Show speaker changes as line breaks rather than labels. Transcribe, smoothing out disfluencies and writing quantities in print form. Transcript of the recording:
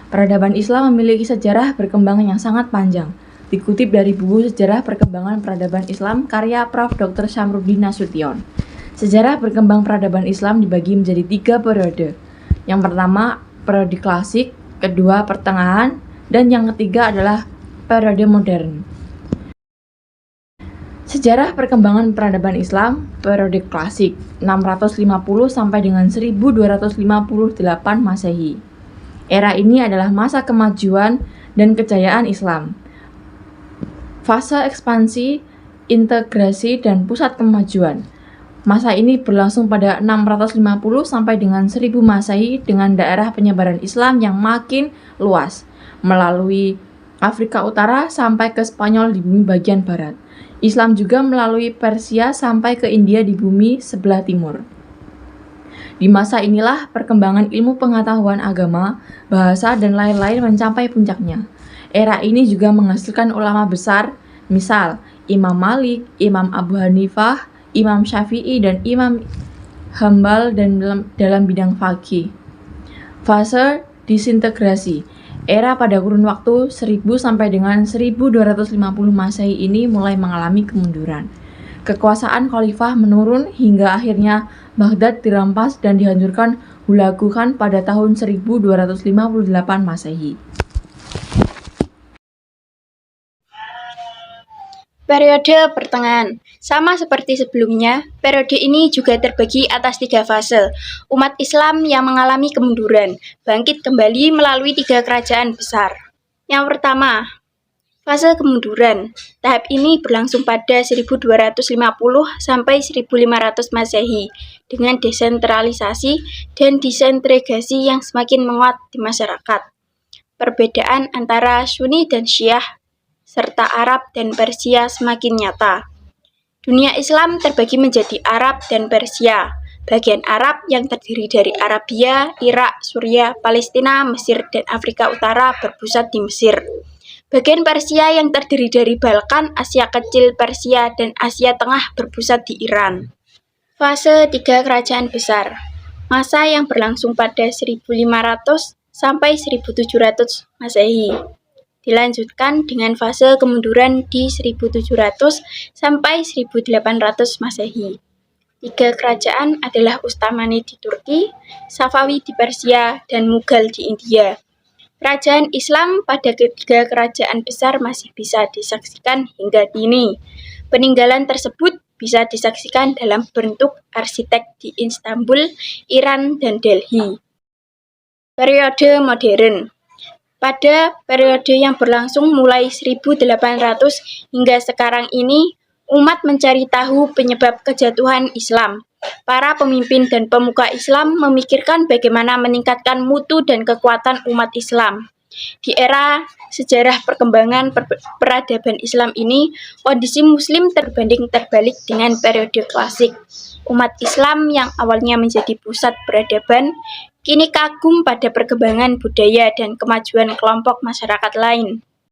Peradaban Islam memiliki sejarah perkembangan yang sangat panjang. Dikutip dari buku Sejarah Perkembangan Peradaban Islam karya Prof. Dr. Syamruddin Nasution. Sejarah berkembang peradaban Islam dibagi menjadi 3 periode. Yang pertama, periode klasik, kedua, pertengahan, dan yang ketiga adalah periode modern. Sejarah perkembangan peradaban Islam periode klasik 650 sampai dengan 1258 Masehi. Era ini adalah masa kemajuan dan kejayaan Islam. Fase ekspansi, integrasi, dan pusat kemajuan. Masa ini berlangsung pada 650 sampai dengan 1000 Masehi dengan daerah penyebaran Islam yang makin luas, melalui Afrika Utara sampai ke Spanyol di bumi bagian barat. Islam juga melalui Persia sampai ke India di bumi sebelah timur. Di masa inilah perkembangan ilmu pengetahuan agama, bahasa, dan lain-lain mencapai puncaknya. Era ini juga menghasilkan ulama besar, misal Imam Malik, Imam Abu Hanifah, Imam Syafi'i, dan Imam Hambal dalam bidang fikih. Fase disintegrasi. Era pada kurun waktu 1000 sampai dengan 1250 Masehi ini mulai mengalami kemunduran. Kekuasaan khalifah menurun hingga akhirnya Baghdad dirampas dan dihancurkan Hulagu Khan pada tahun 1258 Masehi.
Periode pertengahan. Sama seperti sebelumnya, periode ini juga terbagi atas 3 fase. Umat Islam yang mengalami kemunduran, bangkit kembali melalui 3 kerajaan besar. Yang pertama, fase kemunduran. Tahap ini berlangsung pada 1250 sampai 1500 Masehi dengan desentralisasi dan disintegrasi yang semakin menguat di masyarakat. Perbedaan antara Sunni dan Syiah serta Arab dan Persia semakin nyata. Dunia Islam terbagi menjadi Arab dan Persia. Bagian Arab yang terdiri dari Arabia, Irak, Suriah, Palestina, Mesir, dan Afrika Utara berpusat di Mesir. Bagian Persia yang terdiri dari Balkan, Asia Kecil, Persia, dan Asia Tengah berpusat di Iran. Fase 3 kerajaan besar. Masa yang berlangsung pada 1500 sampai 1700 Masehi. Dilanjutkan dengan fase kemunduran di 1700 sampai 1800 Masehi. 3 kerajaan adalah Utsmani di Turki, Safawi di Persia, dan Mughal di India. Kerajaan Islam pada ketiga kerajaan besar masih bisa disaksikan hingga kini. Peninggalan tersebut bisa disaksikan dalam bentuk arsitek di Istanbul, Iran, dan Delhi. Periode modern. Pada periode yang berlangsung mulai 1800 hingga sekarang ini, umat mencari tahu penyebab kejatuhan Islam. Para pemimpin dan pemuka Islam memikirkan bagaimana meningkatkan mutu dan kekuatan umat Islam. Di era sejarah perkembangan peradaban Islam ini, kondisi Muslim terbanding terbalik dengan periode klasik. Umat Islam yang awalnya menjadi pusat peradaban, kini kagum pada perkembangan budaya dan kemajuan kelompok masyarakat lain.